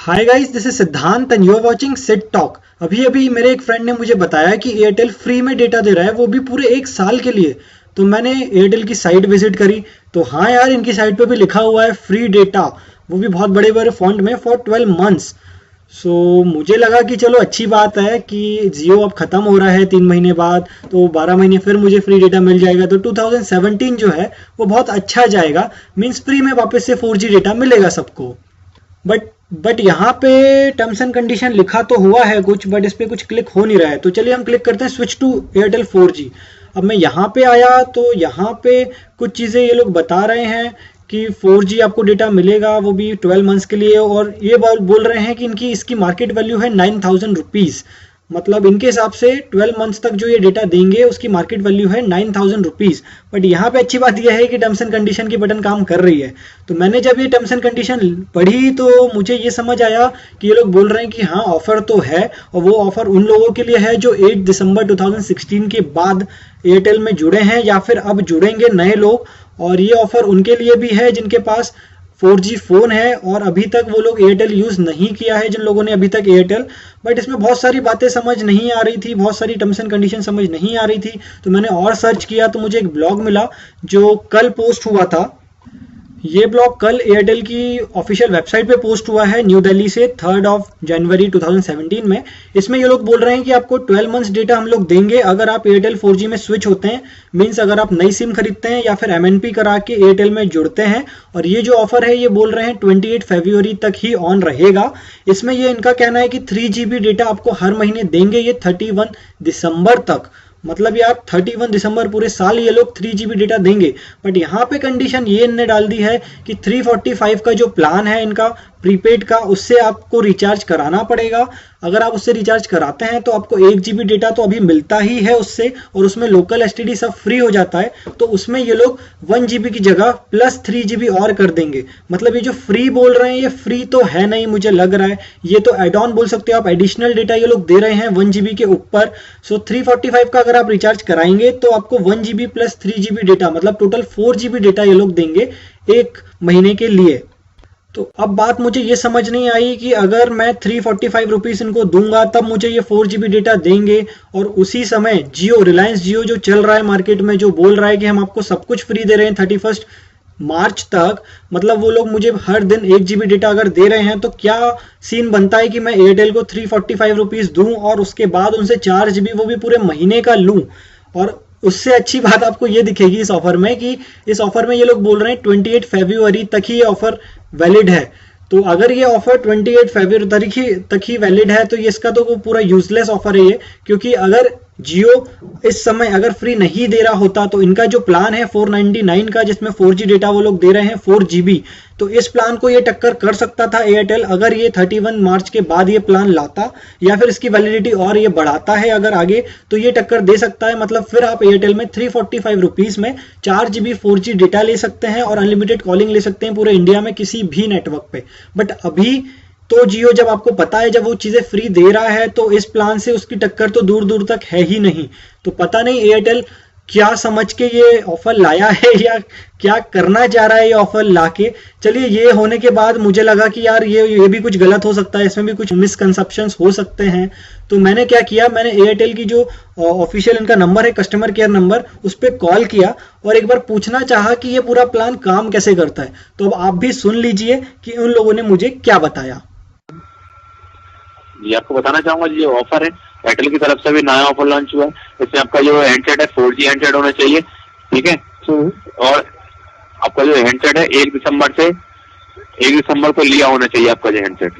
Hi guys, this is Siddhant and you are watching Sid talk. अभी अभी मेरे एक फ्रेंड ने मुझे बताया कि एयरटेल फ्री में डेटा दे रहा है, वो भी पूरे एक साल के लिए। तो मैंने एयरटेल की साइट विजिट करी, तो हाँ यार, इनकी साइट पे भी लिखा हुआ है फ्री डेटा, वो भी बहुत बड़े बड़े फॉन्ट में, फॉर 12 मंथ्स। सो मुझे लगा कि चलो अच्छी बात है कि जियो अब ख़त्म हो रहा है 3 महीने बाद, तो 12 महीने फिर मुझे फ्री डेटा मिल जाएगा। तो 2017 जो है वो बहुत अच्छा जाएगा, मीन्स फ्री में वापस से 4G डेटा मिलेगा सबको। बट यहाँ पे टर्म्स एंड कंडीशन लिखा तो हुआ है कुछ, बट इस पे कुछ क्लिक हो नहीं रहा है। तो चलिए हम क्लिक करते हैं स्विच टू एयरटेल 4G। अब मैं यहाँ पे आया तो यहाँ पे कुछ चीज़ें ये लोग बता रहे हैं कि 4G आपको डेटा मिलेगा, वो भी 12 मंथ्स के लिए। और ये बोल रहे हैं कि इनकी इसकी मार्केट वैल्यू है 9,000 रुपीज़। मतलब इनके हिसाब से 12 मंथ्स तक जो ये डेटा देंगे उसकी मार्केट वैल्यू है 9,000 रुपीज़। बट यहाँ पे अच्छी बात यह है कि टर्म्स एंड कंडीशन की बटन काम कर रही है। तो मैंने जब ये टर्म्स एंड कंडीशन पढ़ी तो मुझे ये समझ आया कि ये लोग बोल रहे हैं कि हाँ, ऑफर तो है, और वो ऑफर उन लोगों के लिए है जो 8 दिसंबर 2016 के बाद एयरटेल में जुड़े हैं या फिर अब जुड़ेंगे नए लोग। और ये ऑफर उनके लिए भी है जिनके पास 4G फ़ोन है और अभी तक वो लोग एयरटेल यूज़ नहीं किया है, जिन लोगों ने अभी तक एयरटेल। बट इसमें बहुत सारी बातें समझ नहीं आ रही थी, बहुत सारी टर्म्स एंड कंडीशन समझ नहीं आ रही थी। तो मैंने और सर्च किया तो मुझे एक ब्लॉग मिला जो कल पोस्ट हुआ था। ये ब्लॉग कल एयरटेल की ऑफिशियल वेबसाइट पे पोस्ट हुआ है, न्यू दिल्ली से, 3 जनवरी 2017 में। इसमें ये लोग बोल रहे हैं कि आपको 12 मंथ्स डेटा हम लोग देंगे अगर आप एयरटेल 4G में स्विच होते हैं, मीन्स अगर आप नई सिम खरीदते हैं या फिर MNP करा के एयरटेल में जुड़ते हैं। और ये जो ऑफर है ये बोल रहे हैं 28 फरवरी तक ही ऑन रहेगा। इसमें ये इनका कहना है कि 3GB डेटा आपको हर महीने देंगे, ये 31 दिसंबर तक। मतलब यार 31 दिसंबर पूरे साल ये लोग 3GB डेटा देंगे। बट यहाँ पे कंडीशन ये इनने डाल दी है कि 345 का जो प्लान है इनका प्रीपेड का, उससे आपको रिचार्ज कराना पड़ेगा। अगर आप उससे रिचार्ज कराते हैं तो आपको 1GB डेटा तो अभी मिलता ही है उससे, और उसमें लोकल STD सब फ्री हो जाता है। तो उसमें ये लोग 1GB की जगह प्लस 3GB और कर देंगे। मतलब ये जो फ्री बोल रहे हैं ये फ्री तो है नहीं, मुझे लग रहा है ये तो एड ऑन बोल सकते हो आप, एडिशनल डेटा ये लोग दे रहे हैं 1GB के ऊपर। सो 345 का अगर आप रिचार्ज कराएंगे तो आपको 1GB प्लस 3GB डेटा, मतलब टोटल 4GB डेटा ये लोग देंगे एक महीने के लिए। तो अब बात मुझे ये समझ नहीं आई कि अगर मैं 345 रुपीज़ इनको दूंगा तब मुझे ये 4GB डेटा देंगे, और उसी समय जियो, रिलायंस जियो जो चल रहा है मार्केट में, जो बोल रहा है कि हम आपको सब कुछ फ्री दे रहे हैं 31 मार्च तक, मतलब वो लोग मुझे हर दिन 1GB डेटा अगर दे रहे हैं, तो क्या सीन बनता है कि मैं एयरटेल को 345 रुपीज़ दूँ और उसके बाद उनसे 4GB वो भी पूरे महीने का लूँ। और उससे अच्छी बात आपको ये दिखेगी इस ऑफर में कि इस ऑफर में ये लोग बोल रहे हैं 28 फरवरी तक ही ये ऑफर वैलिड है। तो अगर ये ऑफर 28 फरवरी तक ही वैलिड है तो ये इसका तो वो पूरा यूजलेस ऑफर है ये, क्योंकि अगर जियो इस समय अगर फ्री नहीं दे रहा होता तो इनका जो प्लान है 499 का, जिसमें 4G डेटा वो लोग दे रहे हैं 4GB, तो इस प्लान को ये टक्कर कर सकता था एयरटेल अगर ये 31 मार्च के बाद ये प्लान लाता, या फिर इसकी वैलिडिटी और ये बढ़ाता है अगर आगे, तो ये टक्कर दे सकता है। मतलब फिर आप एयरटेल में 345 रुपीज़ में 4GB 4G डेटा ले सकते हैं और अनलिमिटेड कॉलिंग ले सकते हैं पूरे इंडिया में किसी भी नेटवर्क पे। बट अभी तो जियो, जब आपको पता है जब वो चीज़ें फ्री दे रहा है तो इस प्लान से उसकी टक्कर तो दूर दूर तक है ही नहीं। तो पता नहीं एयरटेल क्या समझ के ये ऑफर लाया है या क्या करना चाह रहा है ये ऑफर लाके। चलिए, ये होने के बाद मुझे लगा कि यार ये भी कुछ गलत हो सकता है, इसमें भी कुछ मिसकंसेप्शंस हो सकते हैं। तो मैंने क्या किया, मैंने एयरटेल की जो ऑफिशियल इनका नंबर है, कस्टमर केयर नंबर, उस पर कॉल किया और एक बार पूछना चाहा कि ये पूरा प्लान काम कैसे करता है। तो अब आप भी सुन लीजिए कि उन लोगों ने मुझे क्या बताया। जी, आपको बताना चाहूंगा जो ऑफर है एयरटेल की तरफ से भी नया ऑफर लॉन्च हुआ है। इसमें आपका जो हैंडसेट है 4G हैंडसेट होना चाहिए, ठीक है। और आपका जो हैंडसेट है 1 दिसंबर को लिया होना चाहिए आपका जो हैंडसेट।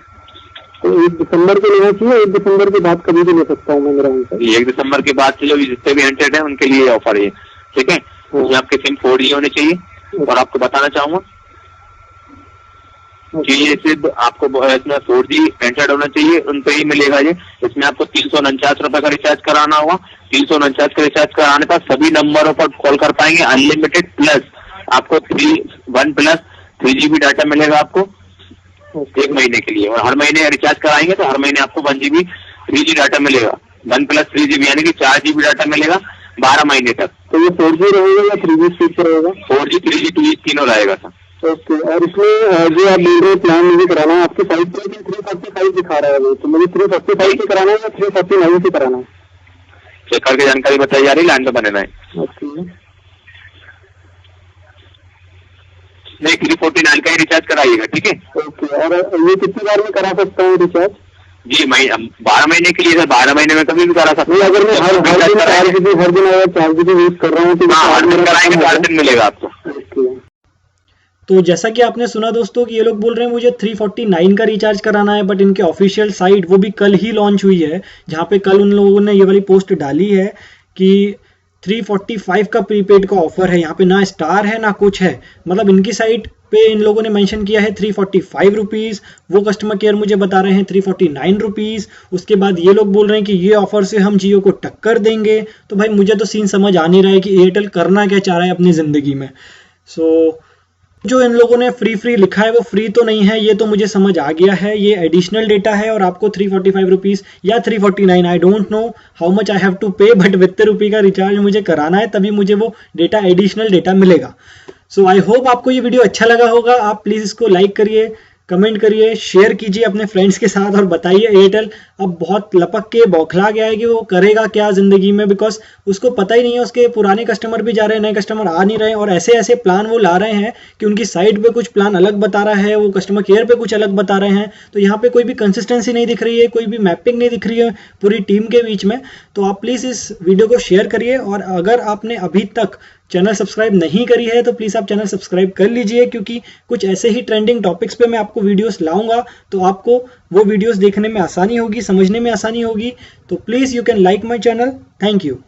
तो 1 दिसंबर को लेना चाहिए, 1 दिसंबर के बाद कभी भी ले सकता हूँ मैं मेरा हैंडसेट? 1 दिसंबर के बाद से जो जितने भी हैंडसेट है उनके लिए ऑफर है, ठीक है। उसमें आपके सिम 4G होने चाहिए। और आपको बताना चाहूंगा कि ये सिर्फ आपको इसमें 4G हैंडसेट होना चाहिए, उन पे ही मिलेगा ये। इसमें आपको 349 रुपए का रिचार्ज कराना होगा। 349 का रिचार्ज कराने पर सभी नंबरों पर कॉल कर पाएंगे अनलिमिटेड, प्लस आपको 1 प्लस 3GB डाटा मिलेगा आपको एक महीने के लिए। और हर महीने रिचार्ज कराएंगे तो हर महीने आपको 1GB 3G डाटा मिलेगा। 1 प्लस 3GB यानी कि 4GB डाटा मिलेगा 12 महीने तक। तो ये 4G रहेगा या 3G स्पीड रहेगा? 4G 3G 2G तीनों रहेगा सर। ओके। और इसमें जो आप बोल रहे हैं प्लान मुझे कराना है, आपकी साइट पर 345 दिखा रहा है अभी, तो मुझे 345 से कराना है या 349 से कराना है? चेक करके जानकारी बताई जा रही है, लाइन पे बने रहें। ओके नहीं, 349 का ही रिचार्ज कराइएगा, ठीक है। ओके। और ये कितनी बार में करा सकता हूँ रिचार्ज? जी 12 महीने के लिए सर, 12 महीने में कभी भी करा सकते नहीं, हैं। अगर मैं हर दिन 4 GB यूज कर रहा हूँ तो हर दिन कराएंगे 4 दिन मिलेगा आपको। ओके। तो जैसा कि आपने सुना दोस्तों कि ये लोग बोल रहे हैं मुझे 349 का रिचार्ज कराना है, बट इनके ऑफिशियल साइट वो भी कल ही लॉन्च हुई है, जहाँ पे कल उन लोगों ने ये वाली पोस्ट डाली है कि 345 का प्रीपेड का ऑफर है। यहाँ पे ना स्टार है ना कुछ है, मतलब इनकी साइट पे इन लोगों ने मेंशन किया है 345 रुपीज़, वो कस्टमर केयर मुझे बता रहे हैं 349 रुपीज़। उसके बाद ये लोग बोल रहे हैं कि ये ऑफर से हम जियो को टक्कर देंगे। तो भाई मुझे तो सीन समझ आ नहीं रहा है कि एयरटेल करना क्या चाह रहा है अपनी ज़िंदगी में। जो इन लोगों ने फ्री लिखा है वो फ्री तो नहीं है, ये तो मुझे समझ आ गया है, ये एडिशनल डेटा है और आपको 345 रुपीज़ या 349, I don't know how much I have to pay, but वित्त रुपये का रिचार्ज मुझे कराना है, तभी मुझे वो डेटा एडिशनल डेटा मिलेगा। सो आई होप आपको ये वीडियो अच्छा लगा होगा। आप प्लीज़ इसको लाइक करिए, कमेंट करिए, शेयर कीजिए अपने फ्रेंड्स के साथ और बताइए एयरटेल अब बहुत लपक के बौखला गया है कि वो करेगा क्या ज़िंदगी में, बिकॉज उसको पता ही नहीं है। उसके पुराने कस्टमर भी जा रहे हैं, नए कस्टमर आ नहीं रहे हैं, और ऐसे ऐसे प्लान वो ला रहे हैं कि उनकी साइट पे कुछ प्लान अलग बता रहा है, वो कस्टमर केयर पे कुछ अलग बता रहे हैं। तो यहाँ पे कोई भी कंसिस्टेंसी नहीं दिख रही है, कोई भी मैपिंग नहीं दिख रही है पूरी टीम के बीच में। तो आप प्लीज़ इस वीडियो को शेयर करिए, और अगर आपने अभी तक चैनल सब्सक्राइब नहीं करी है तो प्लीज़ आप चैनल सब्सक्राइब कर लीजिए, क्योंकि कुछ ऐसे ही ट्रेंडिंग टॉपिक्स पे मैं आपको वीडियोस लाऊंगा, तो आपको वो वीडियोस देखने में आसानी होगी, समझने में आसानी होगी। तो please you can like my channel. Thank you.